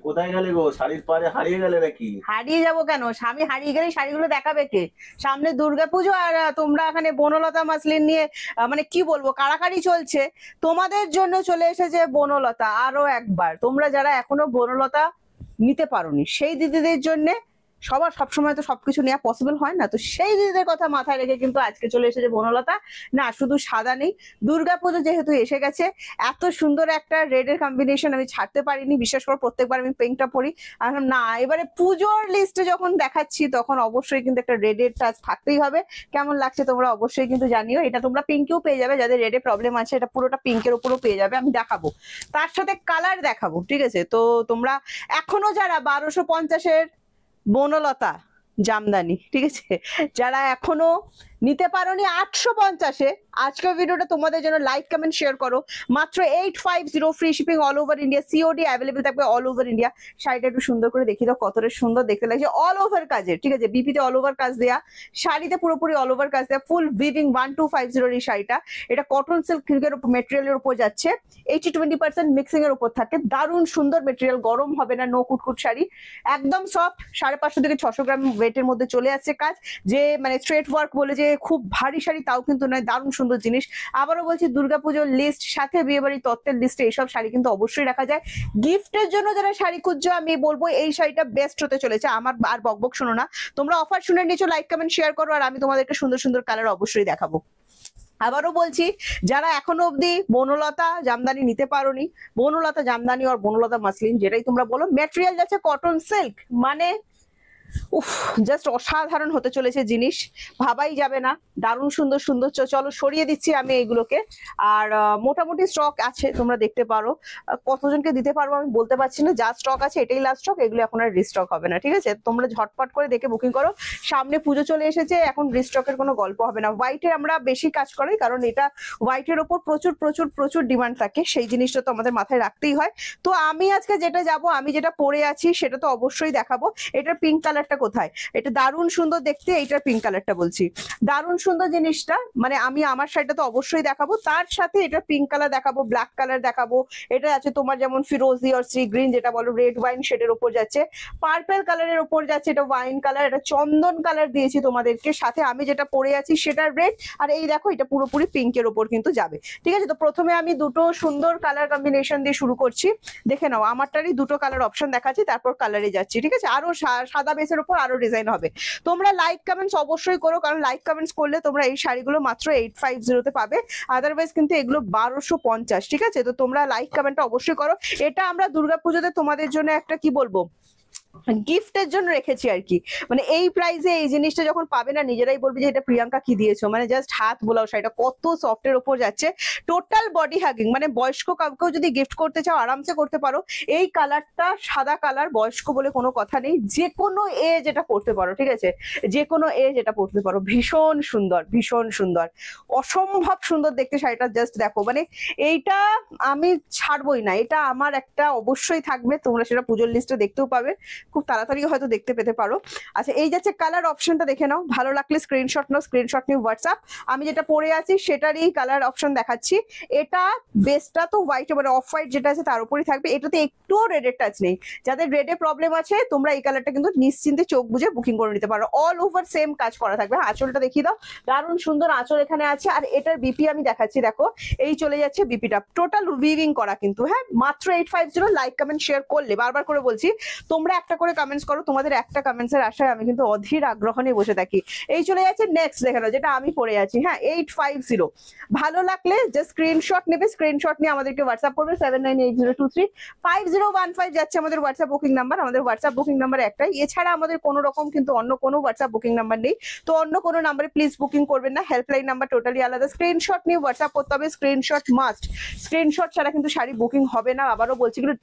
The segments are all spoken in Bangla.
কোথায় গেলে গো? শাড়ির পাড়ে হারিয়ে গেলে নাকি? হারিয়ে যাবো কেন? স্বামী হারিয়ে গেলে শাড়িগুলো দেখাবে কে? সামনে দুর্গাপুজো আর তোমরা এখানে বনলতা মাসলিন নিয়ে মানে কি বলবো কাড়াকাড়ি চলছে। তোমাদের জন্য চলে এসেছে বনলতা আরো একবার। তোমরা যারা এখনো বনলতা নিতে পারোনি সেই দিদিদের জন্য, সবার সবসময় তো সবকিছু নেওয়া পসিবল হয় না, তো সেই দিদিদের কথা মাথায় রেখে কিন্তু আজকে চলে এসেছে বনলতা। না শুধু সাদা নেই, দুর্গাপুজো যেহেতু এসে গেছে, এত সুন্দর একটা রেডের কম্বিনেশন আমি ছাড়তে পারিনি। বিশেষ করে প্রত্যেকবার আমি পিঙ্কটা পরি, আর না এবারে পুজোর লিস্টে যখন দেখাচ্ছি তখন অবশ্যই কিন্তু একটা রেডের টাচ থাকতেই হবে। কেমন লাগছে তোমরা অবশ্যই কিন্তু জানিও। এটা তোমরা পিঙ্কেও পেয়ে যাবে, যাদের রেডে প্রবলেম আছে এটা পুরোটা পিঙ্কের উপরও পেয়ে যাবে, আমি দেখাবো তার সাথে কালার দেখাবো, ঠিক আছে? তো তোমরা এখনো যারা 1250-এর বনলতা জামদানি, ঠিক আছে, যারা এখনো নিতে পারোনি 850-এ, আজকের ভিডিওটা তোমাদের জন্য লাইক কমেন্ট শেয়ার করো। মাত্র 850, free shipping all over India, COD available থাকবে অল ওভার ইন্ডিয়া। শাড়িটা একটু সুন্দর করে দেখিয়ে দাও, কতটা সুন্দর দেখতে লাগছে, অল ওভার কাজের, ঠিক আছে? বিপিতে অল ওভার কাজ দেয়া, শাড়িতে পুরোপুরি অল ওভার কাজ দেয়া, ফুল উইভিং 1250-এর এই শাড়িটা। এটা কটন সিল্কের উপর মেটেরিয়ালের উপর যাচ্ছে, 80-20% মিক্সিং এর উপর থাকে, দারুণ সুন্দর মেটেরিয়াল, গরম হবে না, নো কুটকুট শাড়ি, একদম সফট, 550 থেকে 600 গ্রাম ওয়েটের মধ্যে চলে আসছে কাজ। যে মানে স্ট্রেট ওয়ার্ক বলে যে খুব ভারী শাড়ি তাও কিন্তু নয়, দারুণ সুন্দর জিনিস। আবারও বলছি দুর্গাপুজোর লিস্ট সাথে বিয়েবাড়ির তত্ত্বের লিস্টে এইসব শাড়ি কিন্তু অবশ্যই রাখা যায়। গিফটের জন্য যারা শাড়ি খুঁজছো আমি বলবো এই শাড়িটা বেস্ট হতে চলেছে। আমার আর বকবক শোনো না, তোমরা অফার শুনে নিচ্ছ, লাইক কমেন্ট শেয়ার করো, আর আমি তোমাদেরকে সুন্দর সুন্দর কালার অবশ্যই দেখাবো। আবারও বলছি, যারা এখনো অব্দি বনলতা জামদানি নিতে পারোনি, বনলতা জামদানি আর বনলতা মাসলিন যেটাই তোমরা বলো, মেটেরিয়াল যাচ্ছে কটন সিল্ক, মানে উফ জাস্ট অসাধারণ হতে চলেছে জিনিস, ভাবাই যাবে না, দারুণ সুন্দর সুন্দর। চলো সরিয়ে দিচ্ছি আমি এইগুলোকে। আর মোটামুটি স্টক আছে, তোমরা দেখতে পারো। কতজনকে দিতে পারবো আমি বলতে পারছি না, যা স্টক আছে এটাই লাস্ট স্টক, এগুলো এখন আর রিস্টক হবে না, ঠিক আছে? তোমরা ঝটপট করে দেখে বুকিং করো, সামনে পুজো চলে এসেছে, এখন রিস্টকের কোনো গল্প হবে না। হোয়াইটে আমরা বেশি কাজ করি কারণ এটা হোয়াইটের ওপর প্রচুর প্রচুর প্রচুর ডিমান্ড থাকে, সেই জিনিসটা তো আমাদের মাথায় রাখতেই হয়। তো আমি আজকে যেটা যাব, আমি যেটা পরে আছি সেটা তো অবশ্যই দেখাবো। এটার পিঙ্ক কালারটা কোথায়? এটা দারুণ সুন্দর দেখতে, এইটার পিঙ্ক কালারটা বলছি দারুণ সুন্দর জিনিসটা, মানে আমি আমার শাড়িটা তো অবশ্যই দেখাবো, তার সাথে এটা পিঙ্ক কালার দেখাবো, ব্ল্যাক কালার দেখাবো। এটা আছে তোমার যেমন ফিরোজি আর সি গ্রিন যেটা বলো, রেড ওয়াইন শেডের উপর যাচ্ছে, পার্পল কালারের উপর যাচ্ছে, এটা ওয়াইন কালার, এটা চন্দন কালার দিয়েছি তোমাদেরকে, সাথে আমি যেটা পরে আছি সেটা রেড, আর এই দেখো এটা পুরোপুরি পিঙ্কের উপর কিন্তু যাবে, ঠিক আছে? তো প্রথমে আমি দুটো সুন্দর কালার কম্বিনেশন দিয়ে শুরু করছি, দেখে নাও আমারটারই দুটো কালার অপশন দেখাচ্ছি, তারপর কালারে যাচ্ছি, ঠিক আছে? আরো সাদা বেসের উপর আরো ডিজাইন হবে। তোমরা লাইক কমেন্টস অবশ্যই করো, কারণ লাইক কমেন্টস করলে তোমরা এই শাড়িগুলো মাত্র 850-তে পাবে, আদারওয়াইজ কিন্তু এগুলো 1250, ঠিক আছে? তো তোমরা লাইক কমেন্টটা অবশ্যই করো। এটা আমরা দুর্গাপুজোতে তোমাদের জন্য একটা কি বলবো গিফটের জন্য রেখেছি আর কি, মানে এই প্রাইসে এই জিনিসটা যখন পাবে না নিজেরাই বলবে যে এটা প্রিয়াঙ্কা কি দিয়েছো, মানে জাস্ট হাত বোলাও শাড়িটা কত সফটের উপর যাচ্ছে, টোটাল বডি হাগিং, মানে বয়স্ক কাউকেও যদি গিফট করতে চাও আরামসে করতে পারো। এই কালারটা সাদা কালার, বয়স্ক বলে কোনো কথা নেই, যে কোনো এজ এটা পড়তে পারো, ঠিক আছে? যে কোনো এজ এটা পড়তে পারো, ভীষণ সুন্দর ভীষণ সুন্দর, অসম্ভব সুন্দর দেখতে শাড়িটা, জাস্ট দেখো, মানে এইটা আমি ছাড়বই না, এটা আমার একটা অবশ্যই থাকবে, তোমরা সেটা পুজোর লিস্টে দেখতেও পাবে, খুব তাড়াতাড়ি হয়তো দেখতে পেতে পারো। আচ্ছা এই যাচ্ছে কালার অপশনটা, দেখে নাও, ভালো লাগলে স্ক্রিনশট নাও, স্ক্রিনশট নিয়ে হোয়াটসঅ্যাপ। আমি যেটা পরে আছি সেটারই কালার অপশন দেখাচ্ছি। এটা বেসটা তো হোয়াইট, মানে অফ হোয়াইট যেটা আছে তার উপরই থাকবে, এটাতে একটুও রেডের টাচ নেই। যাদের রেডে প্রবলেম আছে তোমরা এই কালারটা কিন্তু নিশ্চিন্তে চোখ বুঝে বুকিং করে নিতে পারো, অল ওভার সেম কাজ করা থাকবে। আঁচলটা দেখিয়ে দাও, দারুণ সুন্দর আঁচল এখানে আছে, আর এটার বিপি আমি দেখাচ্ছি, দেখো এই চলে যাচ্ছে বিপিটা, টোটাল উইভিং করা কিন্তু, হ্যাঁ মাত্র 850। লাইক কমেন্ট শেয়ার করলে, বারবার করে বলছি তোমরা একটা করে কমেন্টস করো, তোমাদের একটা কমেন্টস এর আশায় আমি কিন্তু অধীর আগ্রহ নিয়ে বসে থাকি। এই চলে যাচ্ছে নেক্সট, দেখে নাও যেটা আমি পরে আছি, হ্যাঁ 850। ভালো লাগলে জাস্ট স্ক্রিনশট নেবে, স্ক্রিনশট নিয়ে আমাদেরকে হোয়াটসঅ্যাপ করবে, 7980235015 যাচ্ছে আমাদের হোয়াটসঅ্যাপ বুকিং নাম্বার। আমাদের হোয়াটসঅ্যাপ বুকিং নাম্বার একটাই, এছাড়া আমাদের কোনো রকম কিন্তু অন্য কোনো হোয়াটসঅ্যাপ বুকিং নাম্বার নেই, তো অন্য কোনো নাম্বারে প্লিজ বুকিং করবেন না, হেল্পলাইন নাম্বার টোটালি আলাদা। স্ক্রিনশট নিয়ে হোয়াটসঅ্যাপ করতে হবে, স্ক্রিনশট মাস্ট, স্ক্রিনশট ছাড়া কিন্তু শাড়ি বুকিং হবে না। আবারও বলছি কিন্তু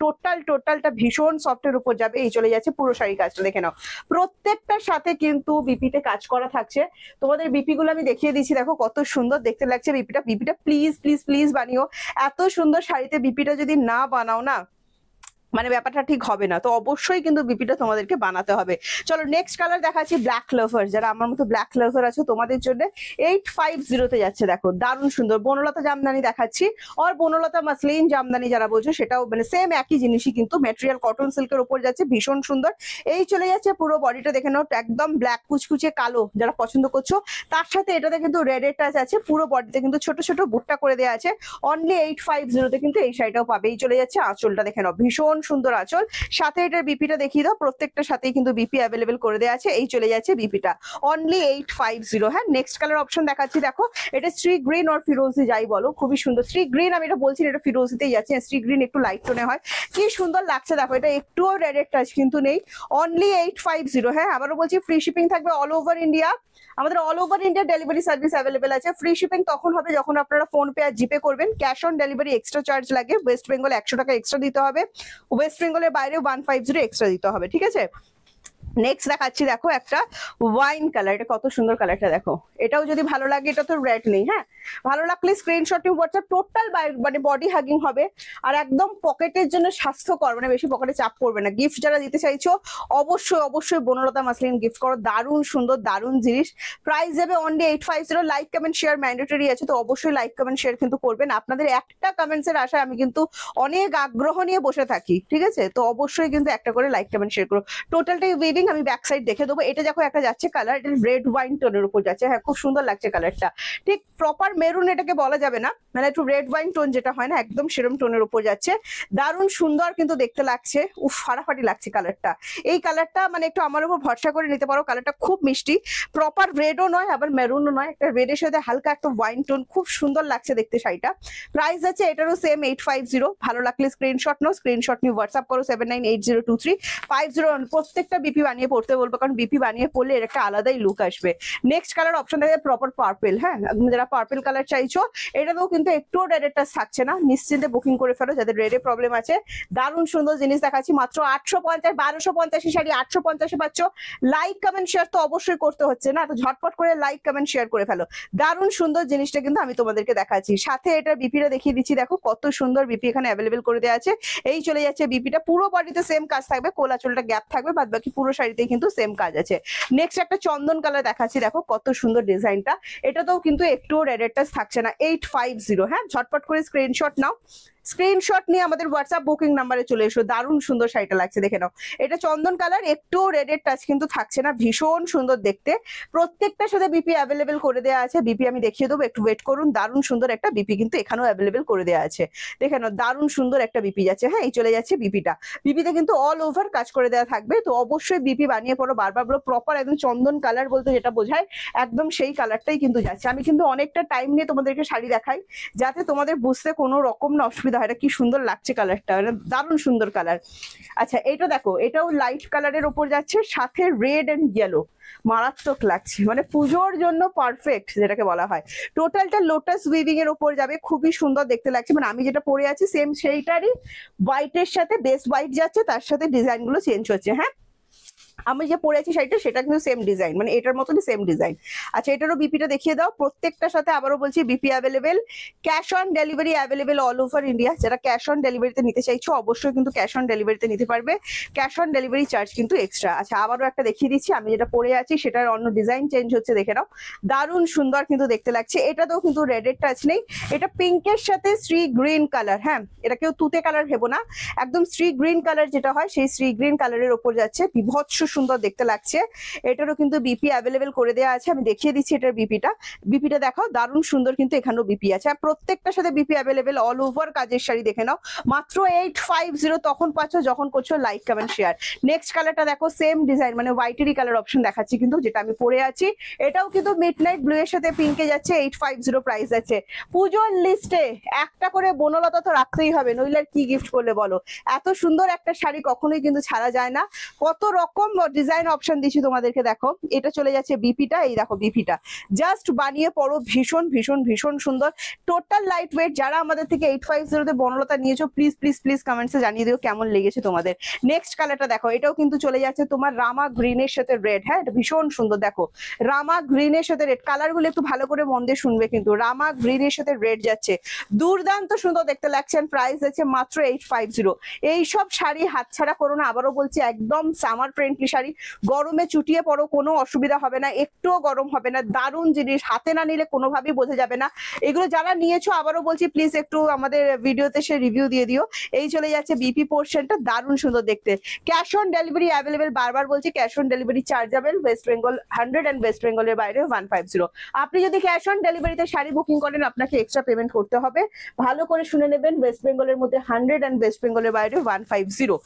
টোটালটা ভীষণ সফটের উপর যাবে। এই চলে যাচ্ছে পুরো শাড়ি কাজটা, দেখে নাও প্রত্যেকটার সাথে কিন্তু বিপিতে কাজ করা থাকছে। তোমাদের বিপি গুলো আমি দেখিয়ে দিচ্ছি, দেখো কত সুন্দর দেখতে লাগছে বিপিটা। বিপিটা প্লিজ প্লিজ প্লিজ বানিও, এত সুন্দর শাড়িতে বিপিটা যদি না বানাও না মানে ব্যাপারটা ঠিক হবে না। তো অবশ্যই কিন্তু বিপিটা তোমাদেরকে বানাতে হবে। চলো নেক্সট কালার দেখাচ্ছি ব্ল্যাক লাভার, যারা আমার মতো ব্ল্যাক লাভার আছে তোমাদের জন্য 850 তে যাচ্ছে। দেখো দারুণ সুন্দর বনলতা জামদানি দেখাচ্ছি, আর বনলতা মাসলিন জামদানি যারা বলছো সেটাও মানে সেম একই জিনিসই, কিন্তু ম্যাটেরিয়াল কটন সিল্কের উপর যাচ্ছে, ভীষণ সুন্দর। এই চলে যাচ্ছে পুরো বডিটা দেখে নাও, একদম ব্ল্যাক কুচকুচে কালো যারা পছন্দ করছো, তার সাথে এটাতে কিন্তু রেড এর টাচ আছে, পুরো বডিতে কিন্তু ছোট ছোট বুটটা করে দেওয়া আছে। অনলি 850 তে কিন্তু এই শাড়িটাও পাবে। এই চলে যাচ্ছে আঁচলটা দেখে নাও, ভীষণ সুন্দর আঁচল, সাথে এটার বিপিটা দেখিয়ে দাও, প্রত্যেকটার সাথেই কিন্তু বিপি অ্যাভেলেবেল করে দেওয়া আছে। এই চলে যাচ্ছে বিপিটা অনলি 850। হ্যাঁ নেক্সট কালার অপশন দেখাচ্ছি, দেখো এটা স্ট্রি গ্রিন আর ফিরোজি যাই বলো, খুবই সুন্দর। স্ট্রি গ্রিন আমি এটা বলছি, এটা ফিরোজিতেই যাচ্ছে, স্ট্রি গ্রিন একটু লাইট টোনে হয়, কি সুন্দর লাগছে দেখো, এটা একটুও রেডের টাচ কিন্তু নেই, অনলি 850। হ্যাঁ আবারও বলছি ফ্রি শিপিং থাকবে অল ওভার ইন্ডিয়া, আমাদের all over India delivery service available আছে। ফ্রি শিপিং তখন হবে যখন আপনারা ফোন পে আর জিপে করবেন, cash on delivery extra charge লাগে, ওয়েস্ট বেঙ্গলে 100 টাকা এক্সট্রা দিতে হবে, ওয়েস্ট বেঙ্গলের বাইরে 150 এক্সট্রা দিতে হবে, ঠিক আছে। নেক্সট দেখাচ্ছি দেখো একটা ওয়াইন কালার, এটা কত সুন্দর কালারটা দেখো, এটাও যদি ভালো লাগে, এটা তো রেড নেই, হ্যাঁ ভালো লাগলে স্ক্রিনশট নিয়ে হোয়াটসঅ্যাপ, টোটাল মানে বডি হাগিং হবে, আর একদম পকেটের জন্য স্বাস্থ্যকর, মানে বেশি পকেটে চাপ পড়বে না। গিফট যারা দিতে চাইছো অবশ্যই অবশ্যই বনলতা মাসলিন গিফট করো, দারুণ সুন্দর দারুণ জিনিস। প্রাইস যাবে only 850। Like comment share mandatory আছে, তো অবশ্যই লাইক কমেন্ট শেয়ার কিন্তু করবেন, আপনাদের একটা কমেন্টসের আশায় আমি কিন্তু অনেক আগ্রহ নিয়ে বসে থাকি, ঠিক আছে। তো অবশ্যই কিন্তু একটা করে লাইক কমেন্ট শেয়ার করো। টোটালটাই উইভিং, আমি ব্যাক সাইড দেখে দেবো। এটা দেখো একটা যাচ্ছে কালার, এটা রেড ওয়াইন টোনের উপর যাচ্ছে, হ্যাঁ খুব সুন্দর লাগছে কালারটা, ঠিক প্রপার মেরুন এটাকে বলা যাবে না, মানে একটু রেড ওয়াইন টোন যেটা হয় না, একদম সেরম টোনের উপর যাচ্ছে, দারুণ সুন্দর কিন্তু দেখতে লাগছে, উফ ফাটাফাটি লাগছে কালারটা। এই কালারটা মানে একটু আমার উপর ভরসা করে নিতে পারো, কালারটা খুব মিষ্টি, প্রপার রেডও নয় আবার মেরুনও নয়, একটা রেডের সাথে হালকা একটা ওয়াইন টোন, খুব সুন্দর লাগছে দেখতে শাড়িটা। প্রাইস আছে এটারও সেম 850। ভালো লাগলে স্ক্রিনশট নাও, স্ক্রিনশট নিয়ে হোয়াটসঅ্যাপ করো 79802350। প্রত্যেকটা বিপি বানিয়ে পড়তে বলবো, কারণ বিপি বানিয়ে পড়লে এর একটা আলাদাই লুক আসবে। নেক্সট কালার অপশন থাকে প্রপার পার্পেল, হ্যাঁ যারা পার্পেল কালার চাইছো, এটাতেও কিন্তু একটুও রেডের টাচ থাকছে না, নিশ্চিন্তে বুকিং করে ফেলো যাদের রেডে প্রবলেম আছে। দারুণ সুন্দর জিনিস দেখাচ্ছি, মাত্র 850, 1250 শাড়ি 850 পাচ্ছ। লাইক কমেন্ট শেয়ার তো অবশ্যই করতে হচ্ছে না, তো ঝটপট করে লাইক কমেন্ট শেয়ার করে ফেলো। দারুণ সুন্দর জিনিসটা কিন্তু আমি তোমাদেরকে দেখাচ্ছি, সাথে এটার বিপিটা দেখিয়ে দিচ্ছি, দেখো কত সুন্দর বিপি এখানে অ্যাভেলেবেল করে দেওয়া আছে। এই চলে যাচ্ছে বিপিটা, পুরো বডিতে সেম কাজ থাকবে, কোলাচলটা গ্যাপ থাকবে, বাদ বাকি পুরো শাড়িতেই কিন্তু সেম কাজ আছে। নেক্সট একটা চন্দন কালার দেখাচ্ছি, দেখো কত সুন্দর ডিজাইনটা, এটাতেও কিন্তু একটুও রেডের টাচ থাকছে না। 850। হ্যাঁ ঝটপট করে স্ক্রিনশট নাও, স্ক্রিনশট নিয়ে আমাদের হোয়াটসঅ্যাপ বুকিং নাম্বারে চলে এসো। দারুণ সুন্দর শাড়িটা লাগছে দেখে নাও, এটা চন্দন কালার, একটু রেডের টাচ কিন্তু থাকছে না, ভীষণ সুন্দর দেখতে। প্রত্যেকটার সাথে বিপি অ্যাভেলেবেল করে দেওয়া আছে, বিপি আমি দেখিয়ে দেবো, একটু ওয়েট করুন। দারুণ সুন্দর একটা বিপি কিন্তু এখানেও অ্যাভেলেবেল করে দেওয়া আছে, দেখে নাও দারুণ সুন্দর একটা বিপি যাচ্ছে। হ্যাঁ এই চলে যাচ্ছে বিপিটা, বিপিতে কিন্তু অল ওভার কাজ করে দেওয়া থাকবে, তো অবশ্যই বিপি বানিয়ে পড়ো। বারবার বলো প্রপার একদম চন্দন কালার বলতে যেটা বোঝায় একদম সেই কালারটাই কিন্তু যাচ্ছে। আমি কিন্তু অনেকটা টাইম নিয়ে তোমাদেরকে শাড়ি দেখাই, যাতে তোমাদের বুঝতে কোনো রকম না অসুবিধা হয়। এটা কি সুন্দর লাগছে কালারটা, দারুণ সুন্দর কালার। আচ্ছা এটা দেখো, এটাও লাইট কালারের উপর যাচ্ছে, সাথে রেড এন্ড ইয়েলো, মারাত্মক লাগছে, মানে পুজোর জন্য পারফেক্ট যেটাকে বলা হয়। টোটালটা লোটাস উইভিং এর উপর যাবে, খুবই সুন্দর দেখতে লাগছে, মানে আমি যেটা পরে আছি সেম সেইটারই হোয়াইটের সাথে বেস হোয়াইট যাচ্ছে, তার সাথে ডিজাইন গুলো চেঞ্জ হচ্ছে। হ্যাঁ আমি যে পরে আছি শাড়িটা সেটা কিন্তু সেম ডিজাইন, মানে এটার মতনই সেম ডিজাইন। আচ্ছা এটারও বিপিটা দেখিয়ে দাও, প্রত্যেকটার সাথে আবারও বলছি BP available, cash on delivery available all over India. যারা ক্যাশ অন ডেলিভারিতে নিতে চাইছো অবশ্যই কিন্তু ক্যাশ অন ডেলিভারিতে নিতে পারবে, ক্যাশ অন ডেলিভারি চার্জ কিন্তু এক্সট্রা। আচ্ছা আবারও একটা দেখিয়ে দিচ্ছি, আমি যেটা পরে আছি সেটার অন্য ডিজাইন চেঞ্জ হচ্ছে, দেখে নাও দারুণ সুন্দর কিন্তু দেখতে লাগছে। এটাতেও কিন্তু রেডের টাচ নেই, এটা পিঙ্কের সাথে শ্রী গ্রিন কালার, হ্যাঁ এটা কেউ তুতে কালার ভেবো না, একদম শ্রী গ্রিন কালার যেটা হয় সেই শ্রী গ্রিন কালারের ওপর যাচ্ছে, বিভৎস সুন্দর দেখতে লাগছে। এটারও কিন্তু বিপি অ্যাভেলেবেল করে দেওয়া আছে, আমি দেখিয়ে দিচ্ছি এটার বিপিটা দেখাও, দারুণ সুন্দর কিন্তু এখানেও বিপি আছে, আর প্রত্যেকটার সাথে বিপি অ্যাভেলেবেল অল ওভার কাজের শাড়ি দেখে নাও, মাত্র 850 তখন পাচ্ছ যখন করছো লাইক কমেন্ট শেয়ার। নেক্সট কালারটা দেখো, সেম ডিজাইন, মানে হোয়াইটেরই কালার অপশন দেখাচ্ছি কিন্তু, যেটা আমি পরে আছি এটাও কিন্তু মিডনাইট ব্লু এর সাথে পিঙ্কে যাচ্ছে, 850 প্রাইস আছে। পুজোর লিস্টে একটা করে বনলতা তো রাখতেই হবে, নইলে আর কি গিফট করলে বলো, এত সুন্দর একটা শাড়ি কখনোই কিন্তু ছাড়া যায় না। কত রকম ডিজাইন অপশন দিচ্ছি তোমাদেরকে, দেখো এটা চলে যাচ্ছে বিপিটা, এই দেখো বিপিটা জাস্ট বানিয়ে পড়ো, ভীষণ ভীষণ ভীষণ সুন্দর, টোটাল লাইট ওয়েট। যারা আমাদের থেকে 850 বনলতা নিয়েছো প্লিজ প্লিজ প্লিজ কমেন্টসে জানিয়ে দিও কেমন লেগেছে তোমাদের। নেক্সট কালারটা দেখো, এটাও কিন্তু চলে যাচ্ছে তোমার রামা গ্রিনের সাথে রেড। হ্যাঁ, এটা ভীষণ সুন্দর, দেখো রামা গ্রিনের সাথে রেড, কালারগুলো একটু ভালো করে মন দিয়ে শুনবে, কিন্তু রামা গ্রিনের সাথে রেড যাচ্ছে, দুর্দান্ত সুন্দর দেখতে লাগছে। প্রাইস আছে মাত্র 850। এইসব শাড়ি হাতছাড়া করো না, আবারও বলছি একদম সামার ফ্রেন্ডলি শাড়ি, গরমে চুটিয়ে পড়ো, কোনো অসুবিধা হবে না, একটুও গরম হবে না, দারুণ জিনিস, হাতে না নিলে কোনোভাবেই বোঝা যাবে না। এগুলো যারা নিয়েছো আবারও বলছি প্লিজ একটু আমাদের ভিডিওতে সে রিভিউ দিয়ে দিও। এই চলে যাচ্ছে বিপি পোর্শনটা, দারুণ সুন্দর দেখতে। ক্যাশ অন ডেলিভারি অ্যাভেলেবেল, বারবার বলছি cash on delivery chargeable, West Bengal 100 and West বেঙ্গলের বাইরে 150। আপনি যদি ক্যাশ অন ডেলিভারিতে শাড়ি বুকিং করেন আপনাকে এক্সট্রা পেমেন্ট করতে হবে, ভালো করে শুনে নেবেন, ওয়েস্ট বেঙ্গলের মধ্যে 100 এন্ড ওয়েস্ট বেঙ্গলের বাইরে 150।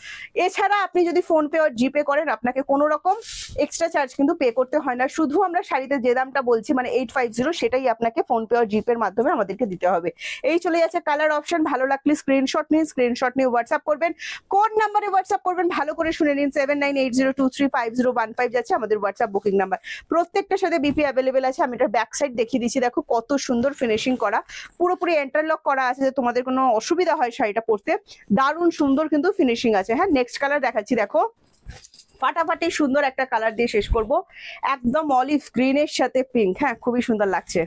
এছাড়া আপনি যদি ফোন পে আর জিপে করেন আপনাকে কোনো রকম এক্সট্রা চার্জ কিন্তু পে করতে হয় না, শুধু আমরা শাড়িতে যে দামটা বলছি মানে 850 সেটাই আপনাকে ফোন পে আর জিপের মাধ্যমে আমাদেরকে দিতে হবে। এই চলে যাচ্ছে কালার অপশন, ভালো লাগলে স্ক্রিনশট নিন, স্ক্রিনশট নিয়ে হোয়াটসঅ্যাপ করবেন, কোড নাম্বারে হোয়াটসঅ্যাপ করবেন, ভালো করে শুনে নিন 7980235015 যাচ্ছে আমাদের হোয়াটসঅ্যাপ বুকিং নাম্বার। প্রত্যেকটার সাথে বিপি অ্যাভেলেবেল আছে। আমি এটার ব্যাক সাইড দেখিয়ে দিচ্ছি, দেখো কত সুন্দর ফিনিশিং করা, পুরোপুরি এন্টারলক করা আছে, যে তোমাদের কোনো অসুবিধা হয় শাড়িটা পরতে, দারুণ সুন্দর কিন্তু ফিনিশিং আছে। হ্যাঁ, নেক্সট কালার দেখাচ্ছি, দেখো ফাটাফাটি সুন্দর একটা কালার দিয়ে শেষ করব, একদম অলিভ গ্রিনের সাথে পিঙ্ক। হ্যাঁ, খুবই সুন্দর লাগছে,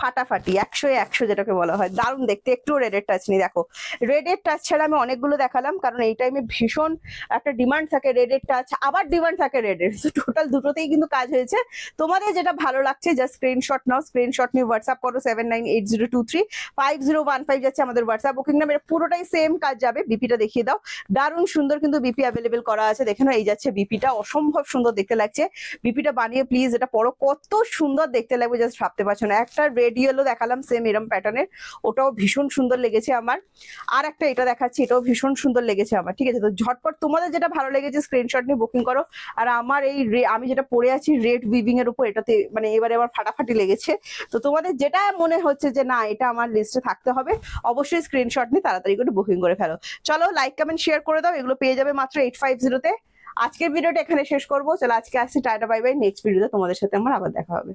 ফাটাফাটি 100 যেটাকে বলা হয়, দারুণ দেখতে, একটু রেডের টাচ নেই। দেখো রেডের টাচ ছাড়া আমি অনেকগুলো দেখালাম, কারণ এই টাইমে ভীষণ একটা ডিমান্ড থাকে রেডের টাচ, আবার ডিমান্ড থাকে রেডের, টোটাল দুটোতেই কিন্তু কাজ হয়েছে। তোমাদের যেটা ভালো লাগছে জাস্ট স্ক্রিনশট নাও, স্ক্রিনশট নিয়ে হোয়াটসঅ্যাপ করো 7980235015 যাচ্ছে আমাদের হোয়াটসঅ্যাপ বুকিং নাম্বার। পুরোটাই সেম কাজ যাবে। বিপিটা দেখিয়ে দাও, দারুণ সুন্দর কিন্তু বিপি অ্যাভেলেবেল করা আছে, দেখে নাও, এই যাচ্ছে বিপিটা, অসম্ভব সুন্দর দেখতে লাগছে। বিপিটা বানিয়ে প্লিজ এটা পরো, কত সুন্দর দেখতে লাগবে জাস্ট ভাবতে পারছো না। একটা রেড ইয়েলো দেখালাম সেম এরম প্যাটার্নের, ওটাও ভীষণ সুন্দর লেগেছে আমার। আর একটা এটা দেখাচ্ছি, এটাও ভীষণ সুন্দর লেগেছে আমার। ঠিক আছে, তো ঝটপট তোমাদের যেটা ভালো লেগেছে স্ক্রিনশট নিয়ে বুকিং করো। আর আমার এই আমি যেটা পরে আছি রেড উইভিং এর উপর, এটাতে মানে এবারে আমার ফাটাফাটি লেগেছে। তো তোমাদের যেটা মনে হচ্ছে যে না এটা আমার লিস্টে থাকতে হবে, অবশ্যই স্ক্রিনশট নিয়ে তাড়াতাড়ি করে বুকিং করে ফেলো। চলো লাইক কমেন্ট শেয়ার করে দাও, এগুলো পেয়ে যাবে মাত্র 850 তে। আজকের ভিডিওটা এখানে শেষ করবো, চলো আজকে আসছি, টাটা বাই বাই, নেক্সট ভিডিওতে তোমাদের সাথে আমার আবার দেখা হবে।